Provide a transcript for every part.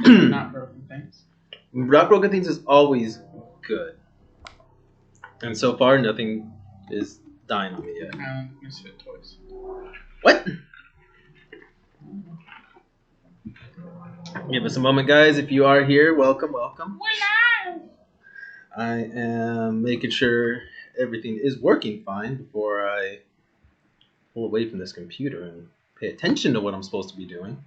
not broken things. Not broken things is always good. And so far, nothing is dying on me yet. Misfit toys. What? Give us a moment, guys. If you are here, welcome. I am making sure everything is working fine before I pull away from this computer and pay attention to what I'm supposed to be doing.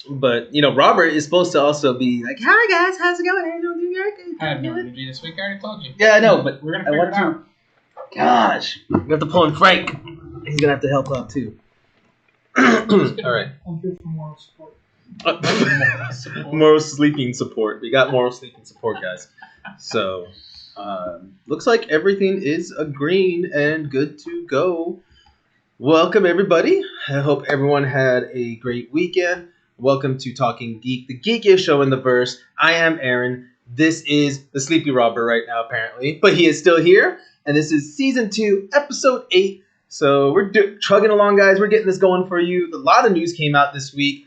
But, Robert is supposed to also be like, hi, guys. How's it going? How you doing? I have no energy this week. I already told you. Yeah, I know, but We're going to figure it out. Gosh. We have to pull in Frank. He's going to have to help out, too. All right. I'm here for moral support. Moral sleeping support. We got moral sleeping support, guys. So, looks like everything is agreeing and good to go. Welcome, everybody. I hope everyone had a great weekend. Welcome to Talkin Geek, the geekiest show in the verse. I am Aaron. This is the Sleepy Robber right now, apparently, but he is still here. And this is Season 2, Episode 8. So we're chugging along, guys. We're getting this going for you. A lot of news came out this week.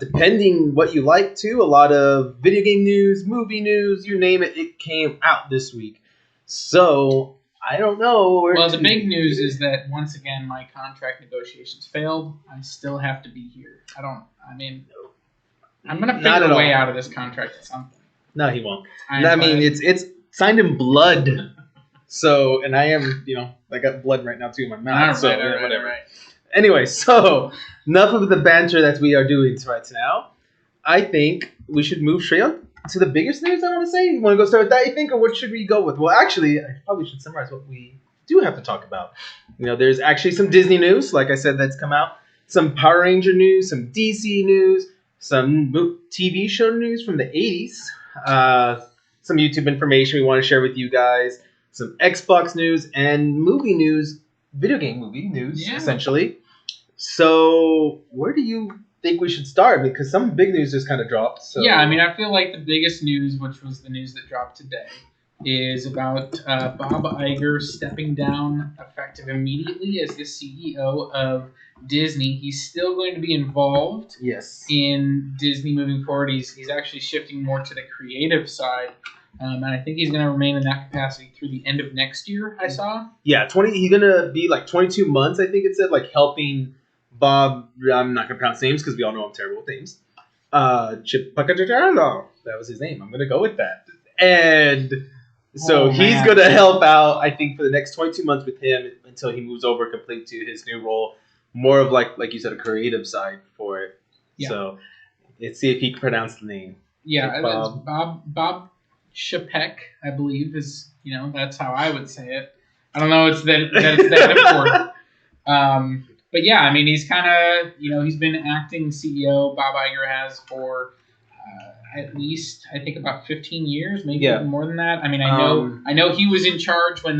Depending what you like to, a lot of video game news, movie news, you name it, it came out this week. So, I don't know. Well, the big news is that, once again, my contract negotiations failed. I still have to be here. I'm going to figure a way out of this contract at some point. No, he won't. It's signed in blood. So, and I am, I got blood right now, too, in my mouth. Right. Anyway, so enough of the banter that we are doing right now. I think we should move straight on to the biggest news, I want to say. You want to go start with that, you think, or what should we go with? Well, actually, I probably should summarize what we do have to talk about. There's actually some Disney news, like I said, that's come out. Some Power Ranger news, some DC news, some TV show news from the 80s, some YouTube information we want to share with you guys, some Xbox news, and movie news, video game movie news, essentially. So, where do you think we should start? Because some big news just kind of dropped. So. Yeah, I feel like the biggest news, which was the news that dropped today, is about Bob Iger stepping down effective immediately as the CEO of Disney. He's still going to be involved in Disney moving forward. He's actually shifting more to the creative side. And I think he's going to remain in that capacity through the end of next year, I saw. Yeah, he's going to be like 22 months, I think it said, like helping Bob, I'm not going to pronounce names because we all know I'm terrible with names. Chipacacharo. That was his name. I'm going to go with that. And so he's going to help out, I think, for the next 22 months with him until he moves over completely to his new role. More of, like you said, a creative side for it. Yeah. So let's see if he can pronounce the name. Yeah, it's Bob Chapek, I believe, is, that's how I would say it. I don't know it's that important. But yeah, he's kind of, he's been acting CEO, Bob Iger has, for at least, I think, about 15 years, maybe even more than that. I know he was in charge when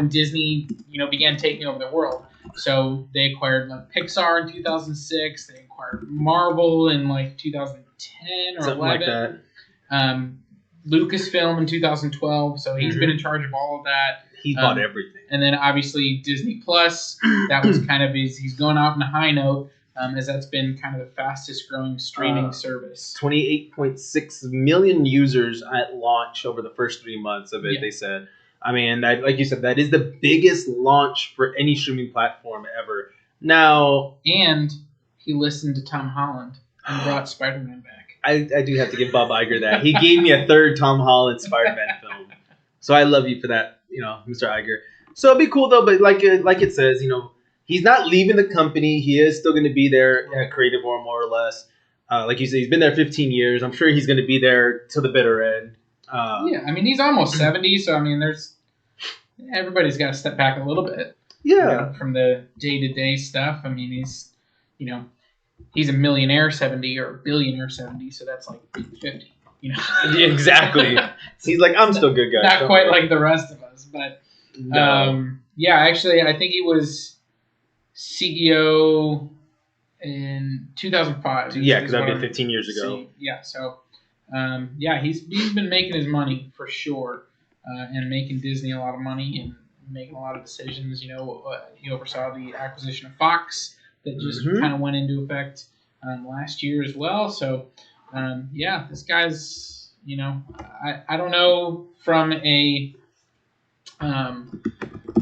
Disney, began taking over the world. So they acquired Pixar in 2006, they acquired Marvel in 2010 or something 11. Like that. Lucasfilm in 2012, so he's been in charge of all of that. He bought everything. And then obviously Disney Plus, that was kind of he's going out on a high note, as that's been kind of the fastest growing streaming service. 28.6 million users at launch over the first 3 months of it, they said. Like you said, that is the biggest launch for any streaming platform ever. Now, and he listened to Tom Holland and brought Spider-Man back. I do have to give Bob Iger that. He gave me a third Tom Holland Spider-Man film. So I love you for that, Mr. Iger. So it'd be cool, though, but like it says, he's not leaving the company. He is still going to be there in a creative role, more or less. Like you said, he's been there 15 years. I'm sure he's going to be there till the bitter end. He's almost 70, so, everybody's got to step back a little bit. Yeah. From the day-to-day stuff. He's, he's a millionaire 70 or a billionaire 70, so that's like 50. Exactly. He's like, I'm still good, guys. Not quite like the rest of us, but actually, I think he was CEO in 2005. Yeah, because that'd be 15 years ago. Yeah, so he's been making his money for sure, and making Disney a lot of money and making a lot of decisions. He oversaw the acquisition of Fox that just kind of went into effect last year as well. So Yeah, this guy's, I don't know from a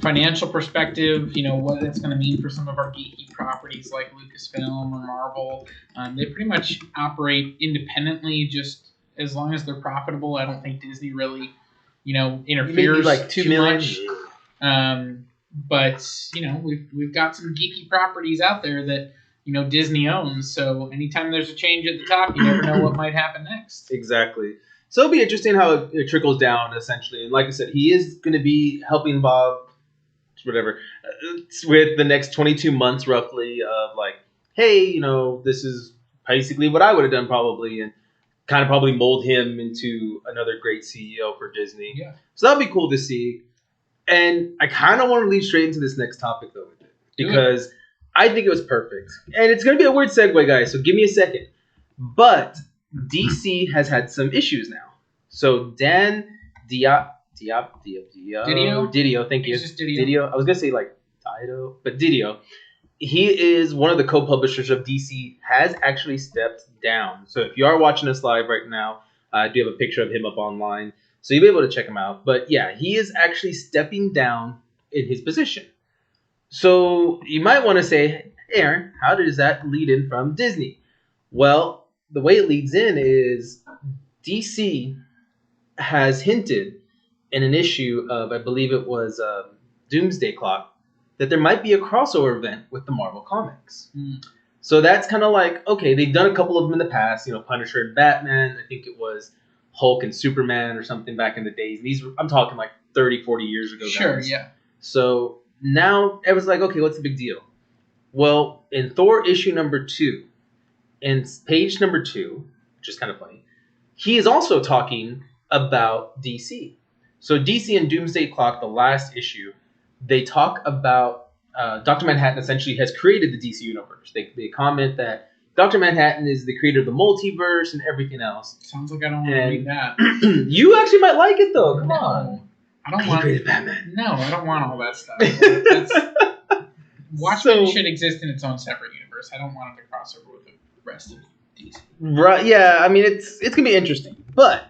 financial perspective, what it's going to mean for some of our geeky properties like Lucasfilm or Marvel. They pretty much operate independently, just as long as they're profitable. I don't think Disney really, interferes like $2 too million. much. But we've got some geeky properties out there that Disney owns. So anytime there's a change at the top, you never know what might happen next. Exactly. So it'll be interesting how it trickles down, essentially. And like I said, he is going to be helping Bob, whatever, with the next 22 months roughly of like, hey, this is basically what I would have done probably, and kind of probably mold him into another great CEO for Disney. Yeah. So that'll be cool to see. And I kind of want to lead straight into this next topic though with it, because I think it was perfect. And it's going to be a weird segue, guys, so give me a second. But DC has had some issues now. So Dan Didio, thank you. Just Didio. I was going to say like Dido, but Didio. He is one of the co-publishers of DC, has actually stepped down. So if you are watching us live right now, I do have a picture of him up online. So you'll be able to check him out. But yeah, he is actually stepping down in his position. So you might want to say, hey, Aaron, how does that lead in from Disney? Well, the way it leads in is DC has hinted in an issue of, I believe it was Doomsday Clock, that there might be a crossover event with the Marvel Comics. So that's kind of like, okay, they've done a couple of them in the past, Punisher and Batman. I think it was Hulk and Superman or something back in the days. These, I'm talking like 30, 40 years ago. Sure, guys. yeah. So now everyone's like, okay, what's the big deal? Well, in Thor issue number 2, in page number 2, which is kind of funny, he is also talking about DC. So DC and Doomsday Clock, the last issue, they talk about Dr. Manhattan essentially has created the DC universe. They comment that Dr. Manhattan is the creator of the multiverse and everything else. Sounds like I don't want to read that. You actually might like it though. Come on. I don't want Batman. No, I don't want all that stuff. Watchmen should exist in its own separate universe. I don't want it to cross over with the rest of DC. Right? Yeah. I mean, it's gonna be interesting. But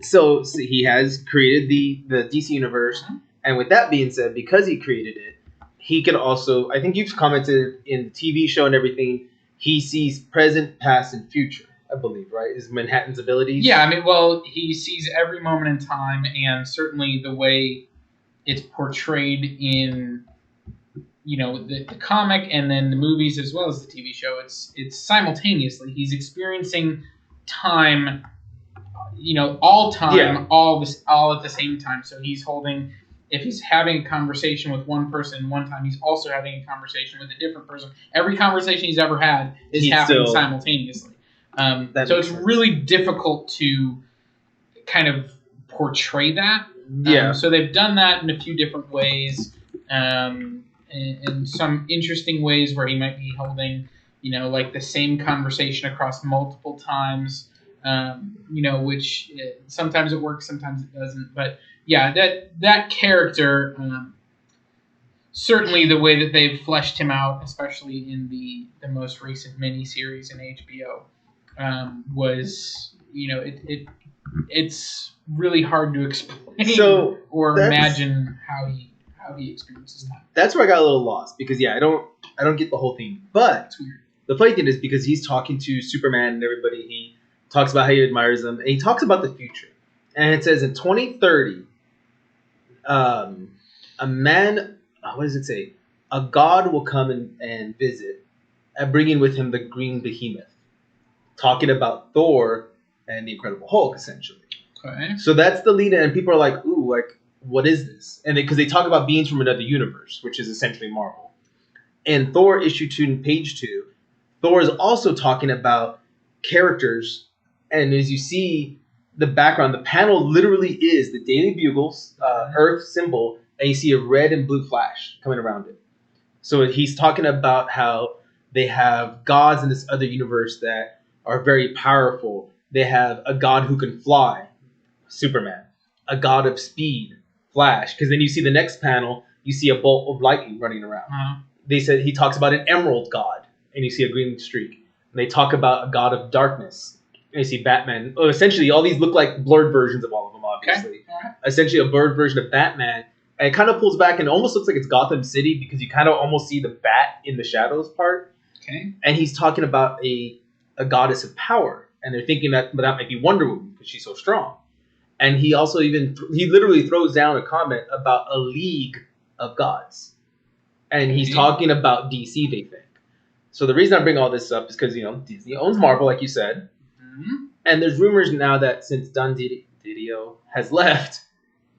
so he has created the DC universe, and with that being said, because he created it, he could also. I think you've commented in the TV show and everything. He sees present, past, and future. I believe, right? Is Manhattan's abilities? Yeah, I mean, well, he sees every moment in time, and certainly the way it's portrayed in, the comic and then the movies as well as the TV show. It's simultaneously. He's experiencing time, all time, all at the same time. So he's holding. If he's having a conversation with one person one time, he's also having a conversation with a different person. Every conversation he's ever had is happening simultaneously. So it's really difficult to kind of portray that. Yeah. So they've done that in a few different ways, in some interesting ways where he might be holding, like the same conversation across multiple times, which sometimes it works, sometimes it doesn't. But yeah, that character, certainly the way that they've fleshed him out, especially in the most recent miniseries in HBO. Was it's really hard to explain or imagine how he experiences that. That's where I got a little lost because I don't get the whole thing. But the funny thing is because he's talking to Superman and everybody, he talks about how he admires them, and he talks about the future. And it says in 2030, a man, what does it say? A god will come and visit, bringing with him the green behemoth. Talking about Thor and the Incredible Hulk, essentially. Okay. So that's the lead, and people are like, "Ooh, like what is this?" And because they talk about beings from another universe, which is essentially Marvel. In Thor issue 2, page 2, Thor is also talking about characters, and as you see the background, the panel literally is the Daily Bugle's Earth symbol, and you see a red and blue flash coming around it. So he's talking about how they have gods in this other universe that are very powerful. They have a god who can fly, Superman, a god of speed, Flash. Because then you see the next panel, you see a bolt of lightning running around. They said he talks about an emerald god, and you see a green streak. And they talk about a god of darkness, you see Batman. Oh, essentially, all these look like blurred versions of all of them, obviously. Okay. All right. Essentially, a blurred version of Batman. And it kind of pulls back and almost looks like it's Gotham City because you kind of almost see the bat in the shadows part. Okay. And he's talking about a goddess of power. And they're thinking that might be Wonder Woman because she's so strong. And he also he literally throws down a comment about a league of gods. And he's talking about DC, they think. So the reason I bring all this up is because, Disney owns Marvel, like you said. Mm-hmm. And there's rumors now that since Don Didio has left,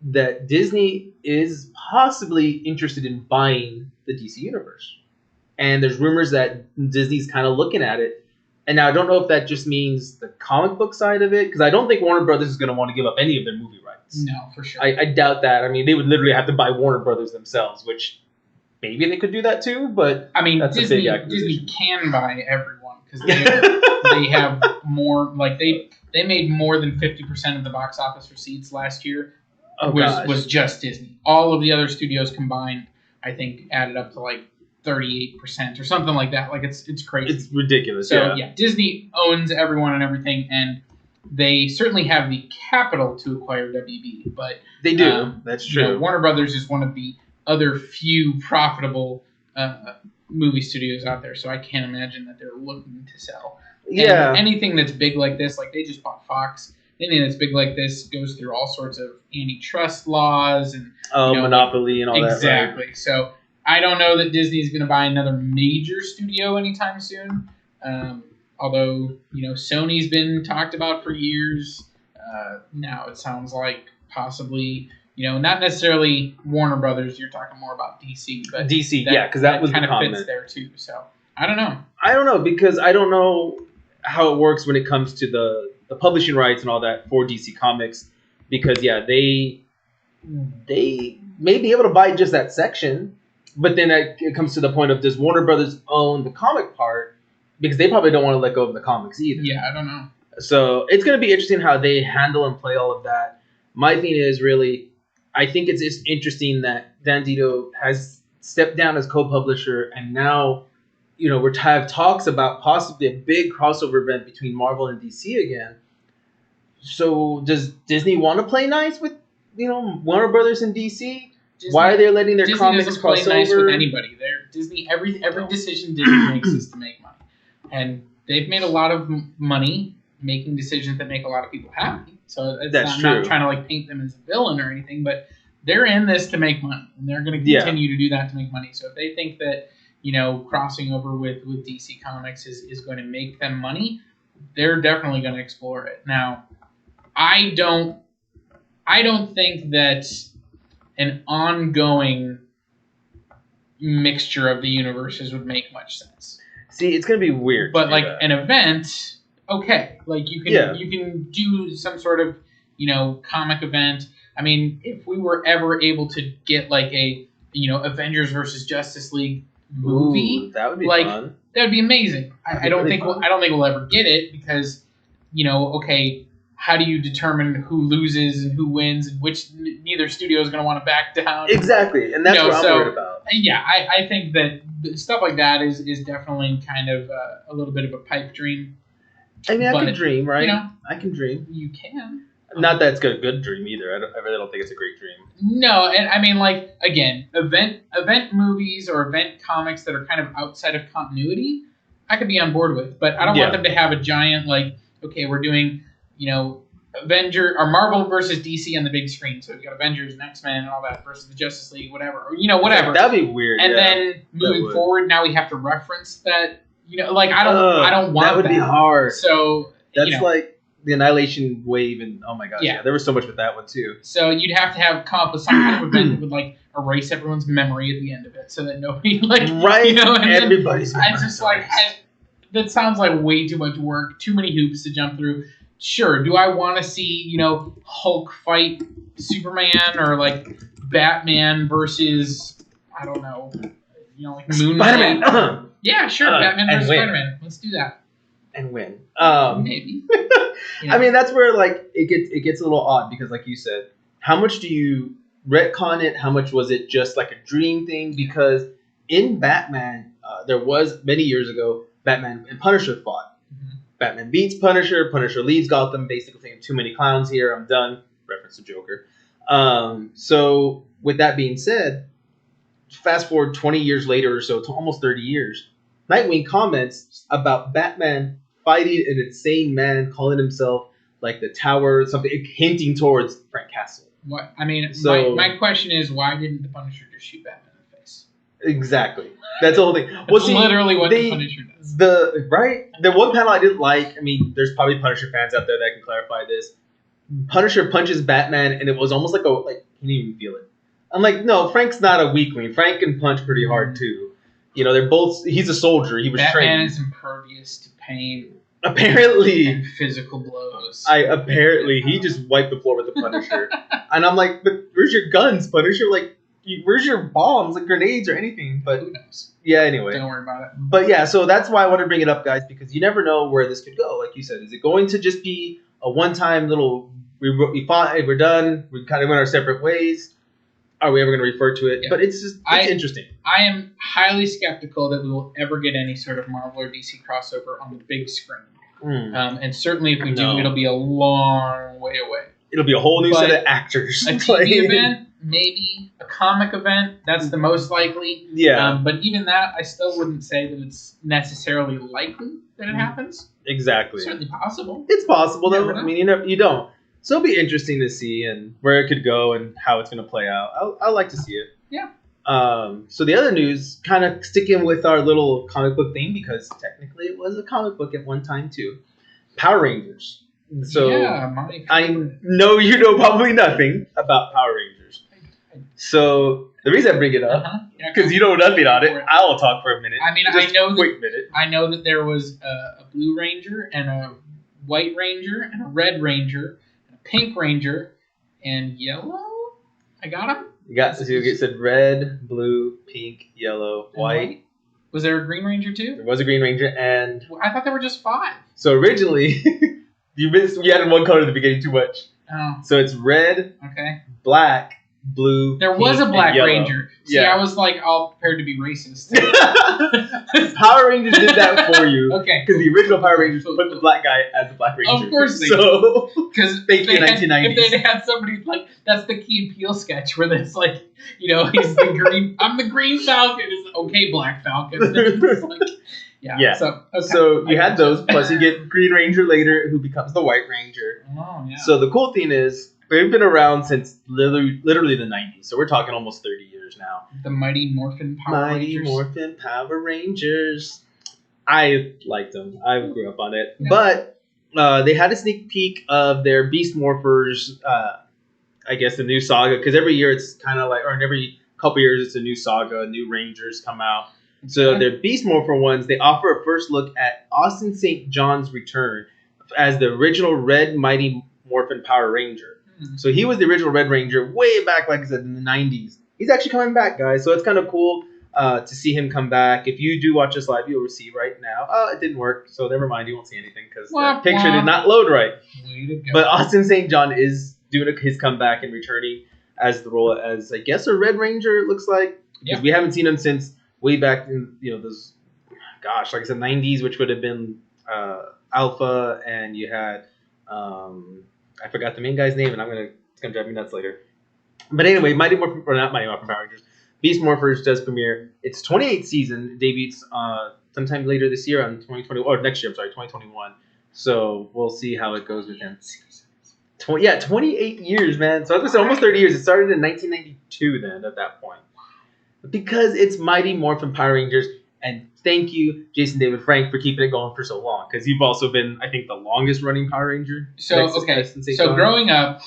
that Disney is possibly interested in buying the DC universe. And there's rumors that Disney's kind of looking at it. And now I don't know if that just means the comic book side of it, because I don't think Warner Brothers is going to want to give up any of their movie rights. No, for sure. I doubt that. I mean, they would literally have to buy Warner Brothers themselves, which maybe they could do that too, but I mean, that's Disney can buy everyone because they have more. Like they made more than 50% of the box office receipts last year. Was just Disney. All of the other studios combined, I think, added up to like 38% or something like that. Like it's crazy. It's ridiculous. So yeah, Disney owns everyone and everything, and they certainly have the capital to acquire WB. But they do. That's true. Warner Brothers is one of the other few profitable movie studios out there, so I can't imagine that they're looking to sell. Yeah. And anything that's big like this, like they just bought Fox. Anything that's big like this goes through all sorts of antitrust laws and monopoly and all that. Exactly. Right? So I don't know that Disney's going to buy another major studio anytime soon. Although Sony's been talked about for years. Now it sounds like possibly not necessarily Warner Brothers. You're talking more about DC, but DC, because that was kind the of comment. fits there too. So I don't know. I don't know because I don't know how it works when it comes to the publishing rights and all that for DC Comics. Because they may be able to buy just that section, but then it comes to the point of does Warner Brothers own the comic part? Because they probably don't want to let go of the comics either. Yeah, I don't know. So it's going to be interesting how they handle and play all of that. My thing is really, I think it's just interesting that Dan Didio has stepped down as co-publisher, and now, we're to have talks about possibly a big crossover event between Marvel and DC again. So does Disney want to play nice with, Warner Brothers and DC? Why are they letting their comics cross over? Disney doesn't play nice with anybody. Disney, every decision Disney makes is to make money. And they've made a lot of money making decisions that make a lot of people happy. So I'm not trying to paint them as a villain or anything, but they're in this to make money, and they're going to continue to do that to make money. So if they think that crossing over with DC Comics is going to make them money, they're definitely going to explore it. Now, I don't think that an ongoing mixture of the universes would make much sense. See, it's going to be weird. But an event, okay, you can do some sort of comic event. I mean, if we were ever able to get a Avengers versus Justice League movie, that would be fun. That would be amazing. I don't think we'll ever get it because okay, how do you determine who loses and who wins and which neither studio is going to want to back down? Exactly, and that's what I'm worried about. Yeah, I think that stuff like that is definitely kind of a little bit of a pipe dream. I mean, I can dream, right? I can dream. You can. Not that it's a good dream either. I really don't think it's a great dream. No, and I mean, again, event movies or event comics that are kind of outside of continuity, I could be on board with. But I don't want them to have a giant, okay, we're doing, Avenger or Marvel versus DC on the big screen. So we've got Avengers and X-Men and all that versus the Justice League, whatever. Or, whatever. That'd be weird. And then moving forward, now we have to reference that. I don't want that. That would be hard. So that's like the Annihilation Wave, and oh my gosh, there was so much with that one too. So you'd have to come up with some kind of event that would erase everyone's memory at the end of it, so that nobody and everybody's. I just that sounds like way too much work, too many hoops to jump through. Sure, do I want to see Hulk fight Superman or Batman versus I don't know, Moon Spider-Man? Yeah, sure, Batman versus Spider-Man. Let's do that. And win. Maybe. I mean, that's where it gets a little odd because, like you said, how much do you retcon it? How much was it just a dream thing? Because in Batman, there was many years ago, Batman and Punisher fought, Batman beats Punisher. Punisher leaves Gotham, basically saying too many clowns here. I'm done. Reference to Joker. So with that being said, fast forward 20 years later or so to almost 30 years, Nightwing comments about Batman fighting an insane man, calling himself like the Tower, something hinting towards Frank Castle. What I mean, so, my question is, why didn't the Punisher just shoot Batman in the face? Exactly. That's the whole thing. Well, see, literally what the Punisher does. The one panel I didn't like, I mean, there's probably Punisher fans out there that can clarify this. Punisher punches Batman, and it was almost like he didn't even feel it. I'm like, no, Frank's not a weakling. Frank can punch pretty hard too. You know, they're both. He's a soldier. He was trained. Batman is impervious to pain. Apparently, and physical blows. Apparently he just wiped the floor with the Punisher, and I'm like, but where's your guns, Punisher? Like, where's your bombs, like grenades or anything? But who knows? Yeah, anyway, don't worry about it. But yeah, so that's why I want to bring it up, guys, because you never know where this could go. Like you said, is it going to just be a one-time little? We fought, we're done. We kind of went our separate ways. Are we ever going to refer to it? Yeah. But it's interesting. I am highly skeptical that we will ever get any sort of Marvel or DC crossover on the big screen. And certainly if we do, it'll be a long way away. It'll be a whole new set of actors. A TV event, maybe. A comic event, that's the most likely. Yeah. But even that, I still wouldn't say that it's necessarily likely that it happens. Exactly. It's certainly possible. It's possible, though. I mean, you don't. So it'll be interesting to see and where it could go and how it's going to play out. I'd like to see it. Yeah. So the other news, kind of sticking with our little comic book thing, because technically it was a comic book at one time too. Power Rangers. So yeah, I know you know probably nothing about Power Rangers. So the reason I bring it up, because you know nothing on it, I'll talk for a minute. I mean, I know that there was a Blue Ranger and a White Ranger and a Red Ranger. Pink Ranger and yellow. I got them. You said red, blue, pink, yellow, white. Was there a Green Ranger too? There was a Green Ranger, and I thought there were just 5. So originally, you added one color at the beginning too much. Oh. So it's red, black, blue. There was a Black Ranger. See, yeah. I was like all prepared to be racist. Power Rangers did that for you. Okay. Because the original Power Rangers put the black guy as the Black Ranger. Of course they so, because fake in 1990s. If they had somebody like, that's the Key and Peele sketch where it's like, you know, he's the green, I'm the Green Falcon. It's okay, Black Falcon. It's like, yeah. So you had those, plus you get Green Ranger later, who becomes the White Ranger. Oh, yeah. So the cool thing is, they've been around since literally the 90s. So we're talking almost 30 years now. The Mighty Morphin Power Rangers. Mighty Morphin Power Rangers. I liked them. I grew up on it. Yeah. But they had a sneak peek of their Beast Morphers, I guess, the new saga. Because every year it's kind of like, or in every couple years it's a new saga. New Rangers come out. So their Beast Morpher ones, they offer a first look at Austin St. John's return as the original Red Mighty Morphin Power Ranger. So he was the original Red Ranger way back, like I said, in the 90s. He's actually coming back, guys. So it's kind of cool to see him come back. If you do watch this live, you'll see right now. It didn't work, so never mind. You won't see anything because the picture did not load right. Way to go. But Austin St. John is doing his comeback and returning as the role as, I guess, a Red Ranger, it looks like. Because we haven't seen him since way back in, those, gosh, like I said, 90s, which would have been Alpha, and you had... I forgot the main guy's name, and it's gonna drive me nuts later. But anyway, not Mighty Morphin Power Rangers. Beast Morphers does premiere. It's 28th season. It debuts sometime later this year on 2020 or next year. I'm sorry, 2021. So we'll see how it goes with him. 28 years, man. So I was gonna say almost 30 years. It started in 1992. Then at that point, because it's Mighty Morphin Power Rangers. And thank you, Jason David Frank, for keeping it going for so long. Because you've also been, I think, the longest running Power Ranger. So growing up,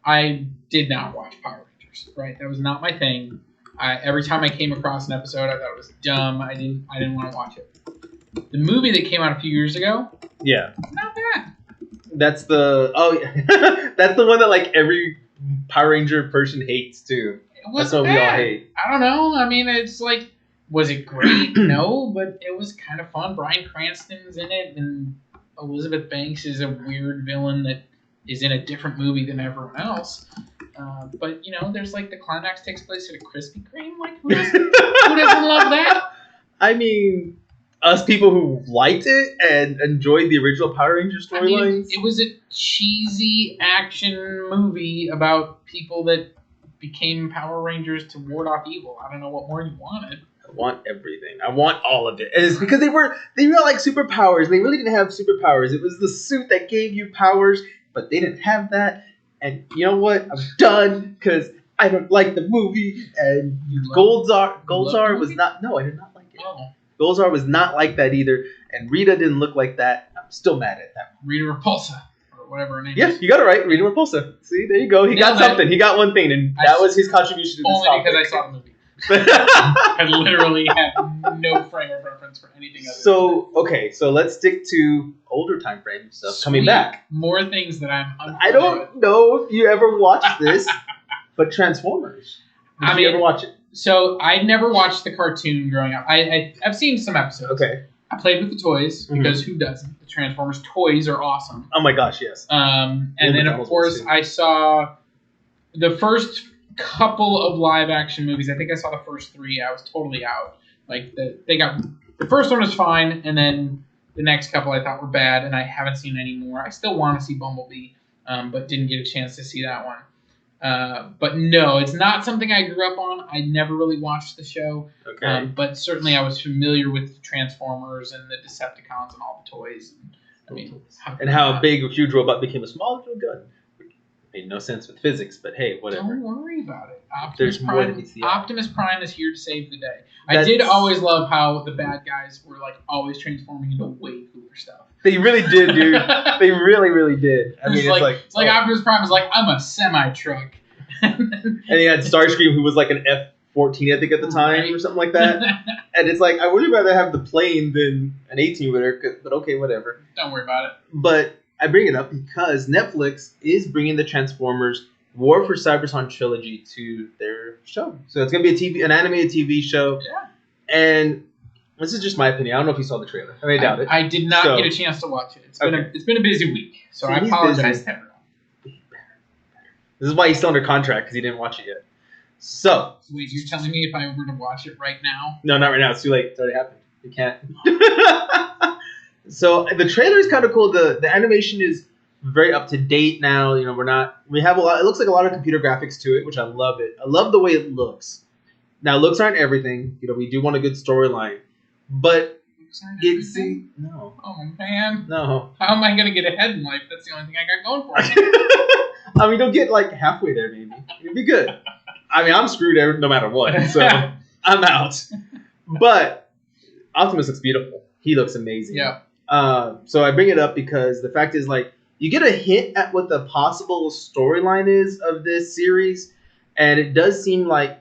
I did not watch Power Rangers. Right, that was not my thing. Every time I came across an episode, I thought it was dumb. I didn't want to watch it. The movie that came out a few years ago, not bad. That's that's the one that like every Power Ranger person hates too. That's what we all hate. I don't know. I mean, it's like. Was it great? No, but it was kind of fun. Bryan Cranston's in it, and Elizabeth Banks is a weird villain that is in a different movie than everyone else. But, there's like the climax takes place at a Krispy Kreme. Like, who doesn't love that? I mean, us people who liked it and enjoyed the original Power Rangers storylines. It was a cheesy action movie about people that became Power Rangers to ward off evil. I don't know what more you wanted. I want everything. I want all of it. And it's because they were like superpowers. They really didn't have superpowers. It was the suit that gave you powers, but they didn't have that. And you know what? I'm done because I don't like the movie. And Golzar was not. No, I did not like it. Oh. Golzar was not like that either. And Rita didn't look like that. I'm still mad at that. Rita Repulsa. Whatever her name is. Yeah, you got it right. Rita Repulsa. See, there you go. He got something. He got one thing, and that was his contribution to this topic. Only because I saw the movie. I literally have no frame of reference for anything else. So, okay, so let's stick to older time frame stuff. Coming back. More things that I'm I don't know if you ever watched this, but Transformers. Did you ever watch it? So, I never watched the cartoon growing up. I've seen some episodes. Okay. I played with the toys because who doesn't? The Transformers toys are awesome. Oh my gosh, yes. And then of course I saw the first couple of live action movies. I think I saw the first 3. I was totally out. Like the first one was fine, and then the next couple I thought were bad, and I haven't seen any more. I still want to see Bumblebee, but didn't get a chance to see that one. But no, it's not something I grew up on. I never really watched the show. Okay. But certainly I was familiar with Transformers and the Decepticons and all the toys. How a big, huge robot became a small little gun. Made no sense with physics, but hey, whatever. Don't worry about it. Optimus Prime is here to save the day. I did always love how the bad guys were like always transforming into way cooler stuff. They really did, dude. They really, really did. I mean, it's like Optimus Prime was like, I'm a semi-truck. And he had Starscream, who was like an F-14, I think, at the time, or something like that. And it's like, I would rather have the plane than an 18-wheeler, but okay, whatever. Don't worry about it. But I bring it up because Netflix is bringing the Transformers War for Cybertron trilogy to their show. So it's going to be an animated TV show. Yeah. And this is just my opinion. I don't know if you saw the trailer. I doubt it. I did not get a chance to watch it. It's been a busy week, so I apologize to everyone. This is why he's still under contract, because he didn't watch it yet. So. Wait, you're telling me if I were to watch it right now? No, not right now. It's too late. It's already happened. You can't. So the trailer is kind of cool. The animation is very up to date now. You know, we have a lot. It looks like a lot of computer graphics to it, which I love it. I love the way it looks. Now, looks aren't everything. You know, we do want a good storyline, but it's no. Oh man. No. How am I gonna get ahead in life? That's the only thing I got going for me. I mean, you'll get like halfway there, maybe. It'll be good. I mean, I'm screwed no matter what, so I'm out. But Optimus looks beautiful. He looks amazing. Yeah. So I bring it up because the fact is, like, you get a hint at what the possible storyline is of this series, and it does seem like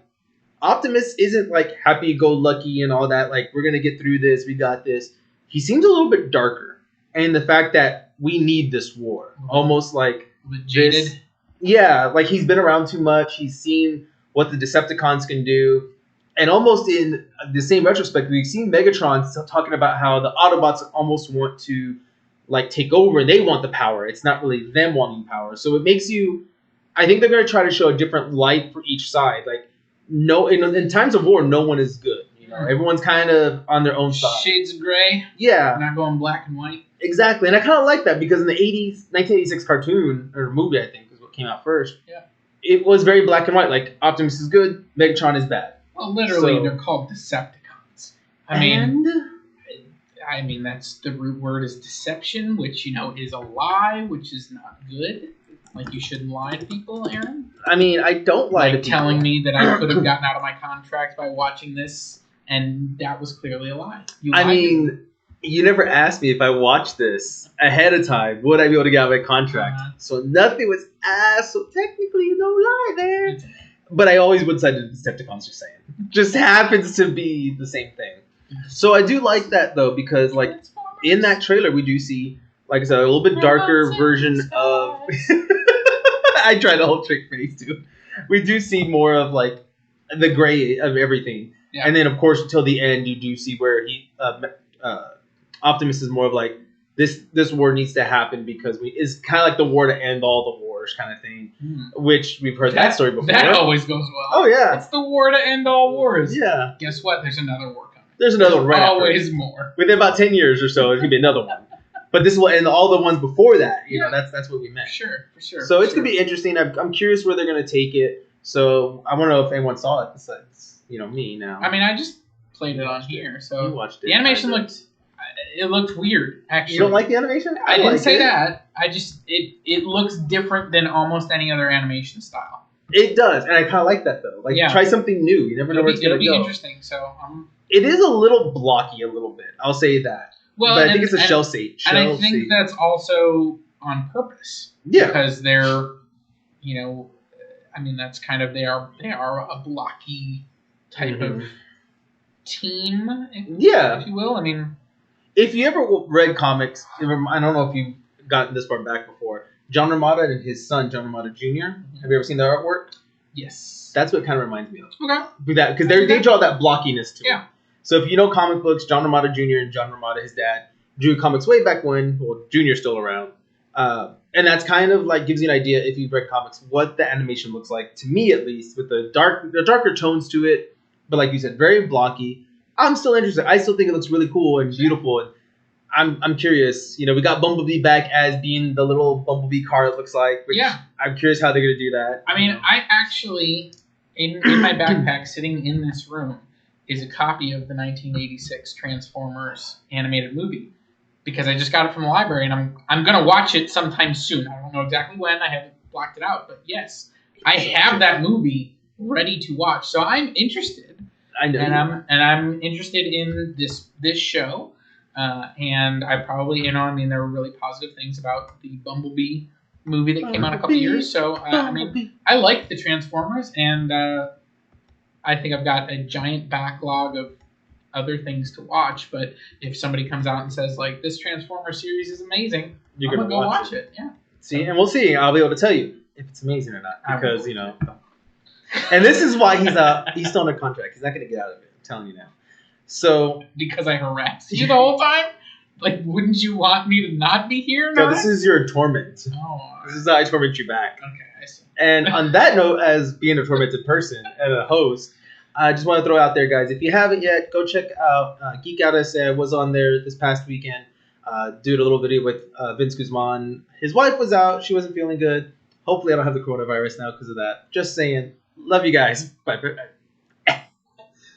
Optimus isn't like happy-go-lucky and all that. Like, we're gonna get through this. We got this. He seems a little bit darker, and the fact that we need this war, almost like jaded. Yeah, like he's been around too much. He's seen what the Decepticons can do. And almost in the same retrospect, we've seen Megatron talking about how the Autobots almost want to like take over and they want the power. It's not really them wanting power. So it makes you, I think they're going to try to show a different light for each side. Like, no, in times of war, no one is good. You know, everyone's kind of on their own side. Shades of gray. Yeah. Not going black and white. Exactly. And I kind of like that because in the 1986 cartoon or movie, I think is what came out first. Yeah. It was very black and white. Like, Optimus is good, Megatron is bad. Well, literally, they're called Decepticons. I mean, that's the root word is deception, which, you know, is a lie, which is not good. Like, you shouldn't lie to people, Aaron. I mean, I don't lie to people. Telling me that I could have gotten out of my contract by watching this, and that was clearly a lie. You never asked me if I watched this ahead of time, would I be able to get out of my contract? So nothing was asked, so technically no lie there. But I always would side to the Decepticons, just saying. Just happens to be the same thing. So I do like that, though, because, like, in that trailer, we do see, like I said, a little bit darker version of... I tried the whole trick face, too. We do see more of, like, the gray of everything. Yeah. And then, of course, until the end, you do see where Optimus is more of, like, this war needs to happen because it's kind of like the war to end all the wars kind of thing, which we've heard that story before. That always goes well. Oh, yeah. It's the war to end all wars. Yeah. Guess what? There's another war coming. There's another one right after. Always more. Within about 10 years or so, there's going to be another one. But this one, and all the ones before that, you know, that's what we meant. For sure. So it's going to be interesting. I'm curious where they're going to take it. So I want to know if anyone saw it besides, me now. I mean, I just played it on here. So you watched it. The animation looked weird, actually. You don't like the animation? I didn't say that. I just, it looks different than almost any other animation style. It does, and I kind of like that, though. Try something new. You never know where it's going to go. It'll be interesting, so It is a little blocky a little bit. I'll say that. Well, but I think it's a shell state. And I think that's also on purpose. Yeah. Because they're, that's kind of, they are a blocky type of team, if you will. I mean, if you ever read comics, I don't know if you've gotten this far back before, John Romita and his son, John Romita Jr., have you ever seen their artwork? Yes. That's what it kind of reminds me of. Okay. Because they draw that blockiness to it. Yeah. So if you know comic books, John Romita Jr. and John Romita, his dad, drew comics way back when, Jr.'s still around. And that's kind of gives you an idea, if you've read comics, what the animation looks like, to me at least, with the darker tones to it. But like you said, very blocky. I'm still interested. I still think it looks really cool and beautiful. And I'm curious. We got Bumblebee back as being the little Bumblebee car, it looks like. Which I'm curious how they're going to do that. I mean, I actually, in my backpack, sitting in this room, is a copy of the 1986 Transformers animated movie. Because I just got it from the library, and I'm going to watch it sometime soon. I don't know exactly when. I haven't blocked it out. But yes, I have that movie ready to watch. So I'm interested. I know. And I'm interested in this show. And I probably, there were really positive things about the Bumblebee movie that came out a couple years. So, I like the Transformers, and I think I've got a giant backlog of other things to watch. But if somebody comes out and says, this Transformers series is amazing, I'm going to go watch it. Yeah. See, and we'll see. I'll be able to tell you if it's amazing or not. Because, And this is why he's still under contract. He's not going to get out of it. I'm telling you now. So because I harassed you the whole time? Wouldn't you want me to not be here? No, this is your torment. Oh, this is how I torment you back. Okay, I see. And on that note, as being a tormented person and a host, I just want to throw out there, guys, if you haven't yet, go check out Geek Out SA. I was on there this past weekend. Did a little video with Vince Guzman. His wife was out. She wasn't feeling good. Hopefully I don't have the coronavirus now because of that. Just saying. Love you guys. Bye.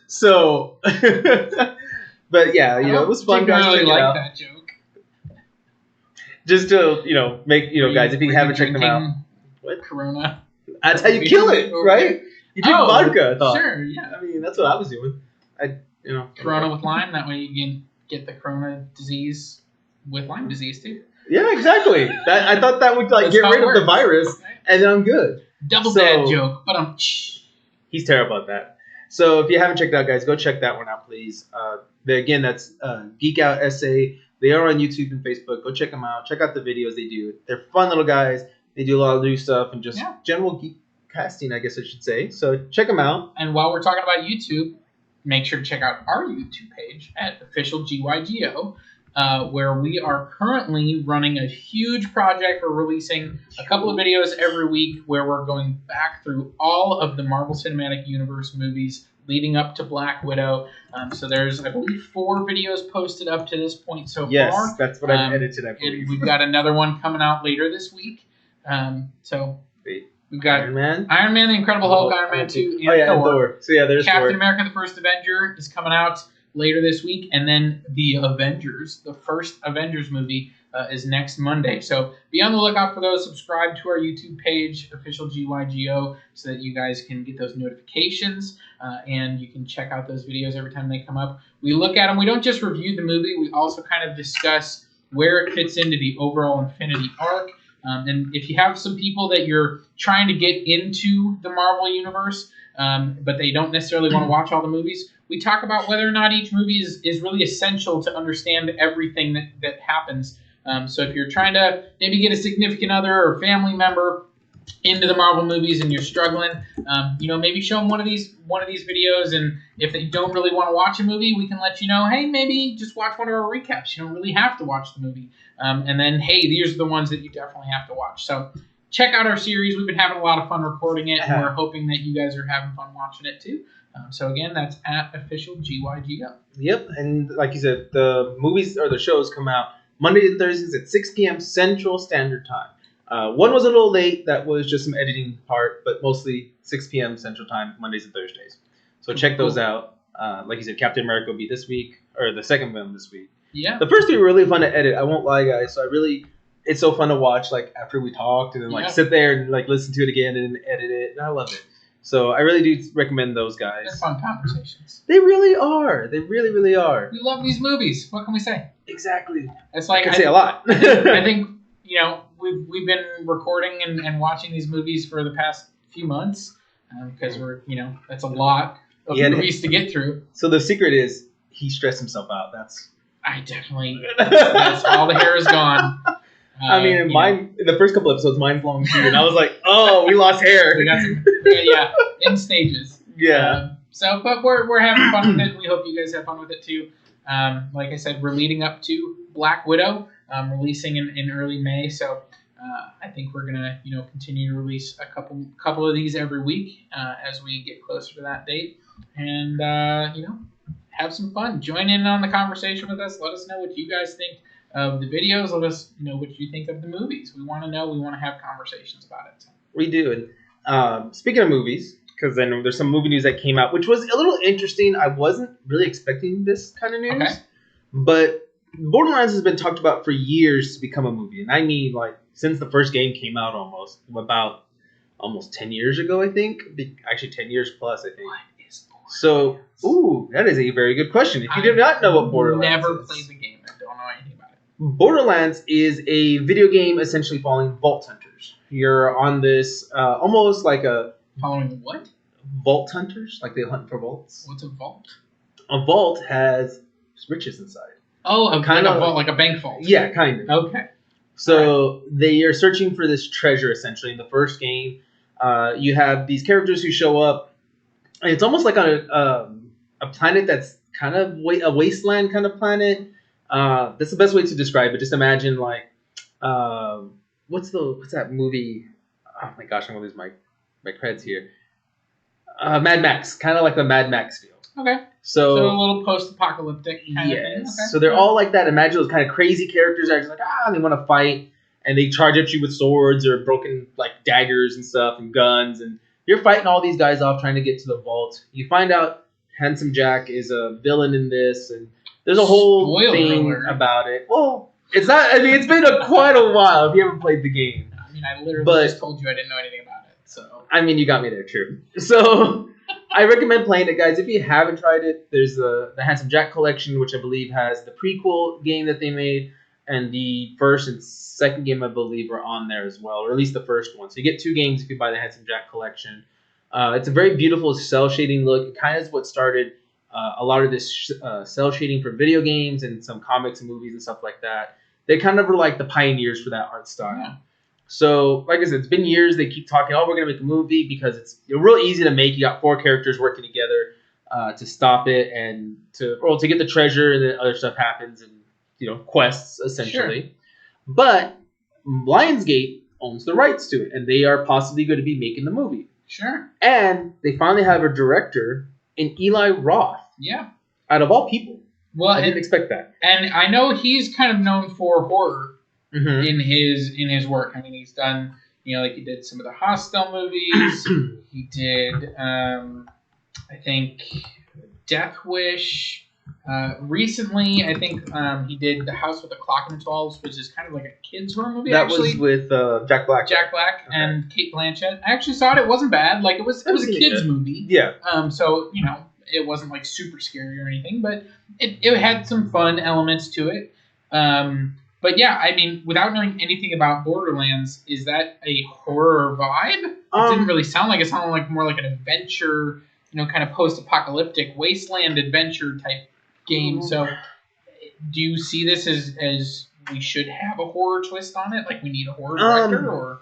So, but yeah, it was fun. Guys, really like that joke. Just to make guys, if you haven't checked them out, what Corona? That's how you kill it, right? You drink vodka. I thought. Sure, yeah. I mean, that's what I was doing. Corona with lime. That way you can get the Corona disease with Lyme disease too. Yeah, exactly. I thought that would get rid of the virus, and then I'm good. Double dad joke, but he's terrible at that. So if you haven't checked it out, guys, go check that one out, please. Again, that's Geek Out SA. They are on YouTube and Facebook. Go check them out. Check out the videos they do. They're fun little guys. They do a lot of new stuff and just general geek casting, I guess I should say. So check them out. And while we're talking about YouTube, make sure to check out our YouTube page at Official GYGO, where we are currently running a huge project. We're releasing a couple of videos every week where we're going back through all of the Marvel Cinematic Universe movies leading up to Black Widow. So there's, I believe, 4 videos posted up to this point so far. Yes, that's what I've edited, I believe. We've got another one coming out later this week. So we've got Iron Man, The Incredible Hulk, Iron Man 2, and Thor. So yeah, there's Captain America, the First Avenger is coming out later this week, and then the Avengers, the first Avengers movie, is next Monday. So be on the lookout for those. Subscribe to our YouTube page, Official GYGO, so that you guys can get those notifications, and you can check out those videos every time they come up. We look at them. We don't just review the movie. We also kind of discuss where it fits into the overall Infinity arc. And if you have some people that you're trying to get into the Marvel Universe, but they don't necessarily want to watch all the movies, we talk about whether or not each movie is really essential to understand everything that happens. So if you're trying to maybe get a significant other or family member into the Marvel movies and you're struggling, maybe show them one of these videos, and if they don't really want to watch a movie, we can let you know, hey, maybe just watch one of our recaps. You don't really have to watch the movie. And then, hey, these are the ones that you definitely have to watch. So check out our series. We've been having a lot of fun recording it, and we're hoping that you guys are having fun watching it too. So again, that's at official GYGO. Yep, and like you said, the movies or the shows come out Mondays and Thursdays at 6 p.m. Central Standard Time. One was a little late. That was just some editing part, but mostly 6 p.m. Central Time, Mondays and Thursdays. So check those out. Like you said, Captain America will be this week, or the second film this week. Yeah. The first three were really fun to edit. I won't lie, guys. So it's so fun to watch. Like after we talked, and then sit there and like listen to it again and edit it. And I love it. So I really do recommend those guys. They're fun conversations. They really are. They really, really are. We love these movies. What can we say? Exactly. It's like I can say a lot. I think we've been recording and watching these movies for the past few months because we're that's a lot of movies to get through. So the secret is he stressed himself out. I definitely. That's all the hair is gone. I mean, in the first couple episodes, mine's long too, and I was like, "Oh, we lost hair." We got some, in stages. Yeah. But we're having fun with it. We hope you guys have fun with it too. Like I said, we're leading up to Black Widow, releasing in early May. So I think we're gonna continue to release a couple of these every week as we get closer to that date, and have some fun. Join in on the conversation with us. Let us know what you guys think of the videos. Let us know what you think of the movies. We want to know. We want to have conversations about it. So. We do. And speaking of movies, because then there's some movie news that came out, which was a little interesting. I wasn't really expecting this kind of news. Okay. But Borderlands has been talked about for years to become a movie. And I mean, like, since the first game came out almost 10 years ago, I think. Actually, 10 years plus, I think. What is Borderlands? So, that is a very good question. If you do not know what Borderlands is. Never played the game. I don't know anything about it. Borderlands is a video game essentially following vault hunters. You're on this almost like a... Following what? Vault hunters. Like they hunt for vaults. What's a vault? A vault has riches inside. Oh, kind of like a bank vault. Yeah, kind of. Okay. So they are searching for this treasure essentially in the first game. You have these characters who show up. And it's almost like a planet that's kind of a wasteland kind of planet. That's the best way to describe it. Just imagine like what's that movie? Oh my gosh, I'm gonna lose my creds here. Mad Max, kind of like the Mad Max feel. Okay. So a little post-apocalyptic kind of thing. Okay. So they're all like that. Imagine those kind of crazy characters that are just like, they want to fight, and they charge at you with swords or broken like daggers and stuff and guns, and you're fighting all these guys off trying to get to the vault. You find out Handsome Jack is a villain in this, and there's a whole thing about it. Well, it's not. I mean, it's been quite a while if you haven't played the game. I mean, I literally just told you I didn't know anything about it. So I mean, you got me there, true. So I recommend playing it, guys. If you haven't tried it, there's the Handsome Jack collection, which I believe has the prequel game that they made, and the first and second game, I believe, are on there as well, or at least the first one. So you get 2 games if you buy the Handsome Jack collection. It's a very beautiful cell shading look. It kind of is what started a lot of this cell shading for video games and some comics and movies and stuff like that. They kind of were like the pioneers for that art style. Yeah. So, like I said, it's been years. They keep talking, we're going to make a movie because it's real easy to make. You got 4 characters working together to stop it and to get the treasure, and then other stuff happens and, quests, essentially. Sure. But Lionsgate owns the rights to it, and they are possibly going to be making the movie. Sure. And they finally have a director in Eli Roth. Yeah. Out of all people. Well, I didn't expect that. And I know he's kind of known for horror. Mm-hmm. In his work. I mean, he's done, like he did some of the Hostel movies. He did, I think, Death Wish. Recently, I think he did The House with the Clock and the 12s, which is kind of like a kids horror movie. That was with Jack Black. Jack Black and Kate Blanchett. I actually saw it. It wasn't bad. Like it was a kids movie. Yeah. So it wasn't like super scary or anything, but it had some fun elements to it. But yeah, I mean, without knowing anything about Borderlands, is that a horror vibe? It didn't really sound like it. Sounded like more like an adventure, kind of post-apocalyptic wasteland adventure type game. So, do you see this as we should have a horror twist on it? Like we need a horror director, or?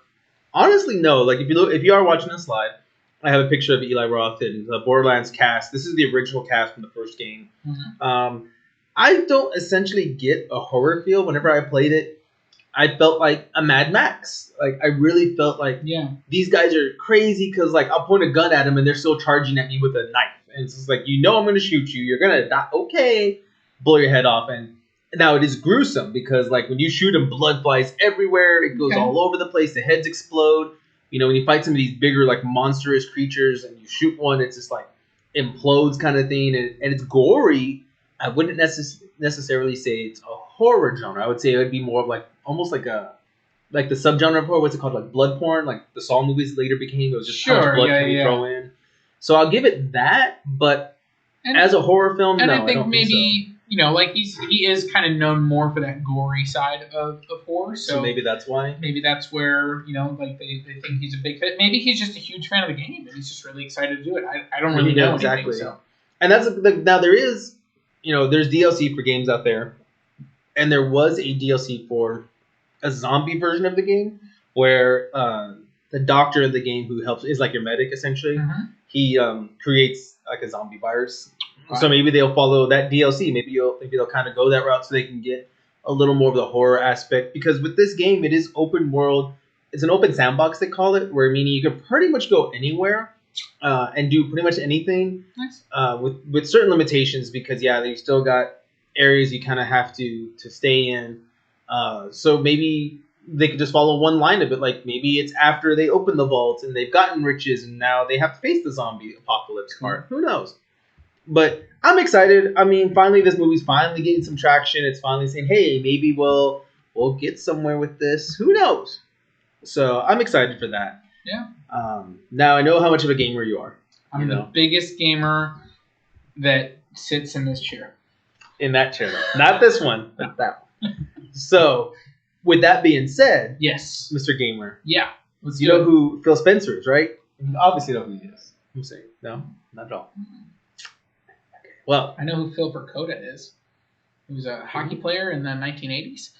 Honestly, no. Like if you are watching this live, I have a picture of Eli Roth and the Borderlands cast. This is the original cast from the first game. Mm-hmm. I don't essentially get a horror feel whenever I played it. I felt like a Mad Max. Like I really felt like these guys are crazy because like I'll point a gun at them and they're still charging at me with a knife, And it's just like, I'm going to shoot you. You're going to die. Okay. Blow your head off. And now it is gruesome because like when you shoot him, blood flies everywhere. It goes all over the place. The heads explode. When you fight some of these bigger like monstrous creatures and you shoot one, it's just like implodes kind of thing. And it's gory. I wouldn't necessarily say it's a horror genre. I would say it would be more of like almost like the subgenre of horror. What's it called? Like blood porn, like the Saw movies later became. It was just how much blood can we throw in. So I'll give it that, but as a horror film, and no, I think I don't maybe think so. like he is kind of known more for that gory side of horror. So maybe that's why. Maybe that's where like they think he's a big fit. Maybe he's just a huge fan of the game and he's just really excited to do it. I don't really know exactly. Anything, so. And that's now there is there's DLC for games out there, and there was a DLC for a zombie version of the game where the doctor in the game who helps is like your medic essentially. Mm-hmm. He creates like a zombie virus. Wow. So maybe they'll follow that DLC. Maybe they'll kind of go that route so they can get a little more of the horror aspect. Because with this game, it is open world. It's an open sandbox, they call it, where meaning you can pretty much go anywhere and do pretty much anything. Nice. With certain limitations because you still got areas you kind of have to stay in. So maybe they could just follow one line of it. Like maybe it's after they open the vault and they've gotten riches and now they have to face the zombie apocalypse part. Who knows? But I'm excited. I mean, finally, this movie's finally getting some traction. It's finally saying, hey, maybe we'll get somewhere with this. Who knows? So I'm excited for that. Yeah. Now I know how much of a gamer you are. I'm the biggest gamer that sits in this chair. In that chair, though. Not this one, but that one. So, with that being said, yes, Mr. Gamer. Yeah. You know who Phil Spencer is, right? You obviously know who he is. I'm saying no, not at all. Okay. Well, I know who Phil Vercoda is. He was a hockey player in the 1980s.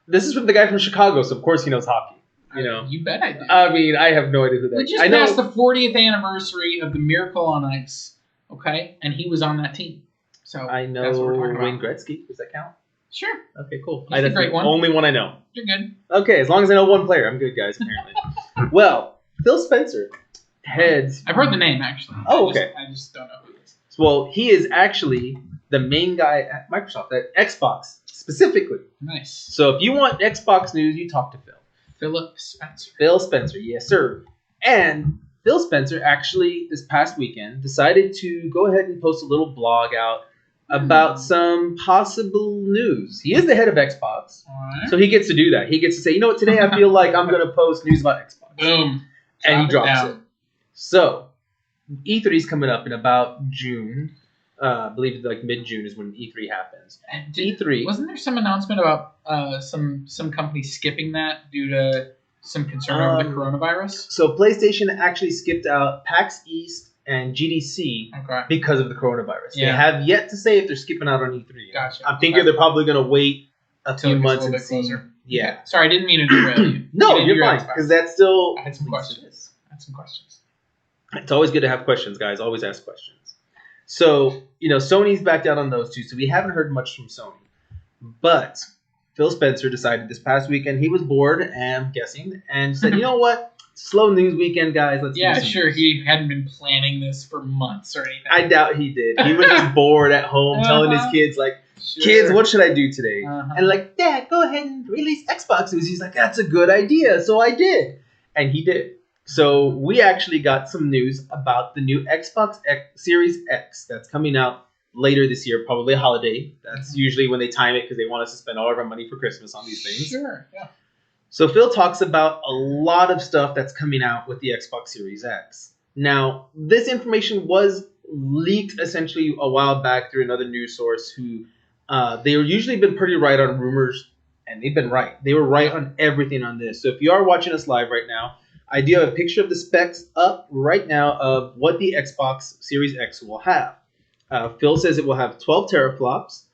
This is from the guy from Chicago, so of course he knows hockey. You bet I do. I mean, I have no idea who that is. We just passed the 40th anniversary of the Miracle on Ice, okay? And he was on that team. So I know that's what we're talking Wayne about. Gretzky. Does that count? Sure. Okay, cool. He's a great one. Only one I know. You're good. Okay, as long as I know one player, I'm good, guys, apparently. Well, Phil Spencer heads... I've heard the name, actually. Oh, okay. I just don't know who he is. Well, he is actually the main guy at Microsoft, at Xbox, specifically. Nice. So if you want Xbox news, you talk to Phil. Philip Spencer. Phil Spencer, yes, sir. And Phil Spencer actually, this past weekend, decided to go ahead and post a little blog out about some possible news. He is the head of Xbox, so he gets to do that. He gets to say, you know what, today I feel like I'm going to post news about Xbox. Boom. And he drops it. So, E3 is coming up in about June. I believe like mid-June is when E3 happens. E3. Wasn't there some announcement about some company skipping that due to some concern over the coronavirus? So PlayStation actually skipped out PAX East and GDC because of the coronavirus. Yeah. They have yet to say if they're skipping out on E3. Gotcha. I'm thinking they're probably going to wait a few months and see. Closer. Yeah. Okay. Sorry, I didn't mean to derail you. No, you're fine. Because that's still... I had some questions. It's always good to have questions, guys. Always ask questions. So, Sony's backed out on those two, so we haven't heard much from Sony. But Phil Spencer decided this past weekend he was bored, I'm guessing, and said, you know what? Slow news weekend, guys. Let's do some sure. news. He hadn't been planning this for months or anything. I doubt he did. He was just bored at home telling his kids, like, kids, what should I do today? And like, Dad, go ahead and release Xbox news. He's like, that's a good idea. So I did. And he did. So we actually got some news about the new Xbox Series X that's coming out later this year, probably a holiday. That's usually when they time it because they want us to spend all of our money for Christmas on these things. Sure, yeah. So Phil talks about a lot of stuff that's coming out with the Xbox Series X. Now, this information was leaked essentially a while back through another news source who they were usually been pretty right on rumors, and they've been right. They were right on everything on this. So if you are watching us live right now, I do have a picture of the specs up right now of what the Xbox Series X will have. Phil says it will have 12 teraflops,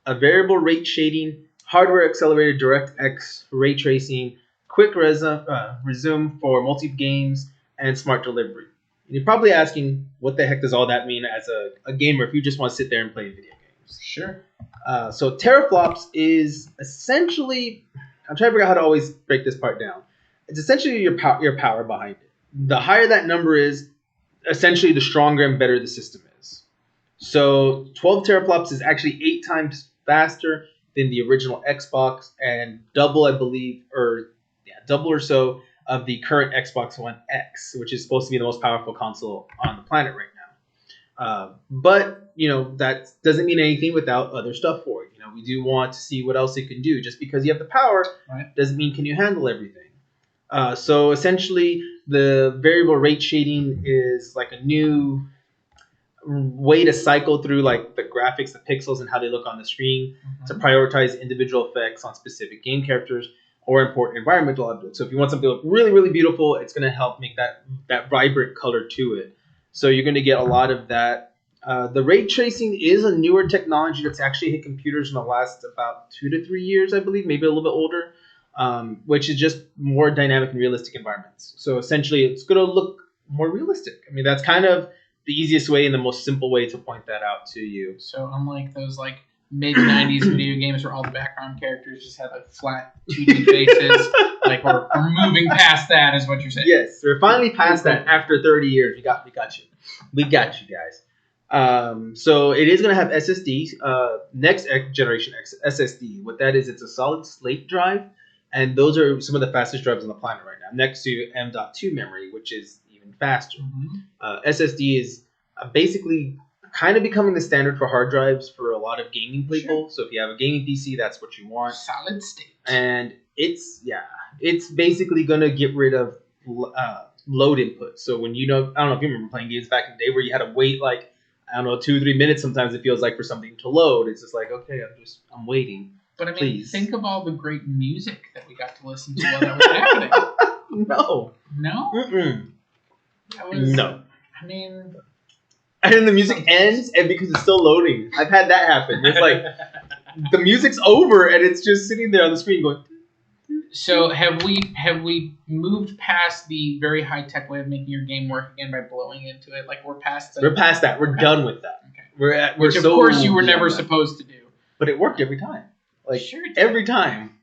a variable rate shading, hardware accelerated DirectX ray tracing, quick resume for multi-games, and smart delivery. And you're probably asking, what the heck does all that mean as a gamer if you just want to sit there and play video games? Sure. So teraflops is essentially, I'm trying to figure out how to always break this part down. It's essentially your power behind it. The higher that number is, essentially the stronger and better the system is. So 12 teraflops is actually 8 times faster than the original Xbox and double, I believe, double or so of the current Xbox One X, which is supposed to be the most powerful console on the planet right now. But that doesn't mean anything without other stuff for it. We do want to see what else it can do. Just because you have the power doesn't mean can you handle everything. So essentially, the variable rate shading is like a new way to cycle through like the graphics, the pixels, and how they look on the screen to prioritize individual effects on specific game characters or important environmental objects. So if you want something to look really, really beautiful, it's going to help make that vibrant color to it. So you're going to get a lot of that. The ray tracing is a newer technology that's actually hit computers in the last about 2 to 3 years, I believe, maybe a little bit older, which is just more dynamic and realistic environments. So essentially, it's going to look more realistic. I mean, that's kind of the easiest way and the most simple way to point that out to you. So unlike those like mid-90s video games where all the background characters just had like flat 2D faces, like we're moving past that is what you're saying. Yes, we're finally past that after 30 years. We got you. We got you guys. So it is going to have SSD, next generation SSD. What that is, it's a solid state drive, and those are some of the fastest drives on the planet right now, next to M.2 memory, which is even faster. SSD is basically kind of becoming the standard for hard drives for a lot of gaming people. Sure. So if you have a gaming PC, that's what you want. Solid state. And it's basically going to get rid of load input. So when I don't know if you remember playing games back in the day where you had to wait like, 2-3 minutes sometimes it feels like for something to load. It's just like, okay, I'm waiting. But I mean, please. Think of all the great music that we got to listen to while that was happening. No. No? Mm-mm. No. I mean... And then the music ends, and because it's still loading. I've had that happen. It's like, the music's over, and it's just sitting there on the screen going... So have we moved past the very high-tech way of making your game work again by blowing into it? Like, we're past that? We're past that. We're done with that. Okay. Which, of course, you were never supposed to do. But it worked every time. Like, sure every time.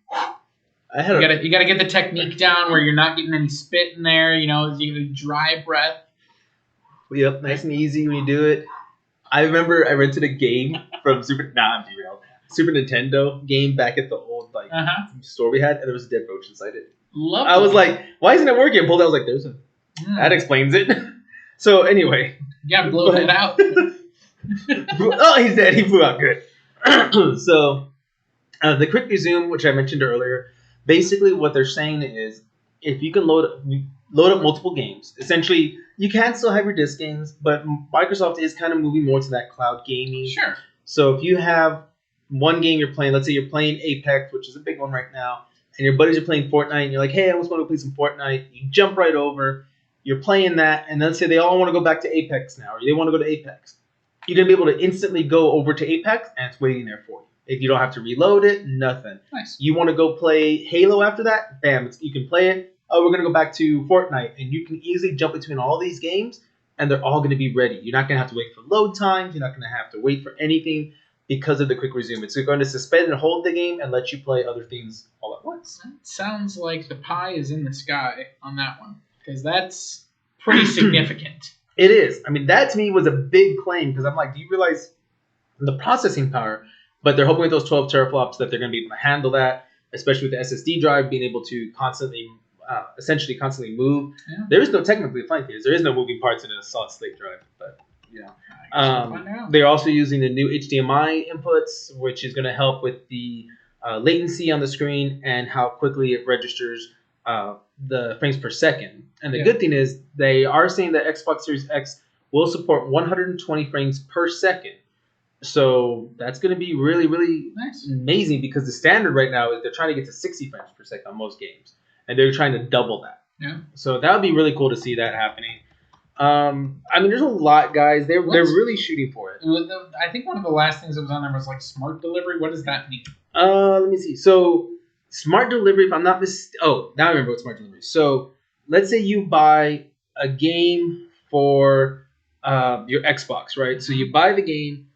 You gotta get the technique down where you're not getting any spit in there, you dry breath. Yep, nice and easy when you do it. I remember I rented a game from Super Nintendo game back at the old store we had, and there was a dead roach inside it. I was like, why isn't it working? Pulled out, I was like, there's a... That explains it. So anyway. Yeah, blow it out. Oh, he's dead. He flew out good. So the quick resume, which I mentioned earlier, basically what they're saying is if you can load up multiple games, essentially you can still have your disc games, but Microsoft is kind of moving more to that cloud gaming. Sure. So if you have one game you're playing, let's say you're playing Apex, which is a big one right now, and your buddies are playing Fortnite, and you're like, hey, I just want to play some Fortnite. You jump right over, you're playing that, and let's say they all want to go back to Apex now, or they want to go to Apex. You're going to be able to instantly go over to Apex, and it's waiting there for you. If you don't have to reload it, nothing. Nice. You want to go play Halo after that? Bam, you can play it. Oh, we're going to go back to Fortnite, and you can easily jump between all these games, and they're all going to be ready. You're not going to have to wait for load times. You're not going to have to wait for anything because of the quick resume. It's going to suspend and hold the game and let you play other things all at once. That sounds like the pie is in the sky on that one, because that's pretty significant. It is. I mean, that to me was a big claim, because I'm like, do you realize the processing power? But they're hoping with those 12 teraflops that they're going to be able to handle that, especially with the SSD drive being able to essentially constantly move. Yeah. There is no technically playing fields. There is no moving parts in a solid state drive, but they're also using the new HDMI inputs, which is going to help with the latency on the screen and how quickly it registers the frames per second. And the good thing is they are saying that Xbox Series X will support 120 frames per second. So that's going to be really, really amazing, because the standard right now is they're trying to get to 60 frames per second on most games, and they're trying to double that. Yeah. So that would be really cool to see that happening. I mean, there's a lot, guys. They're really shooting for it. I think one of the last things that was on there was like smart delivery. What does that mean? Let me see. So smart delivery, if I'm not now I remember what smart delivery is. So let's say you buy a game for your Xbox, right? So you buy the game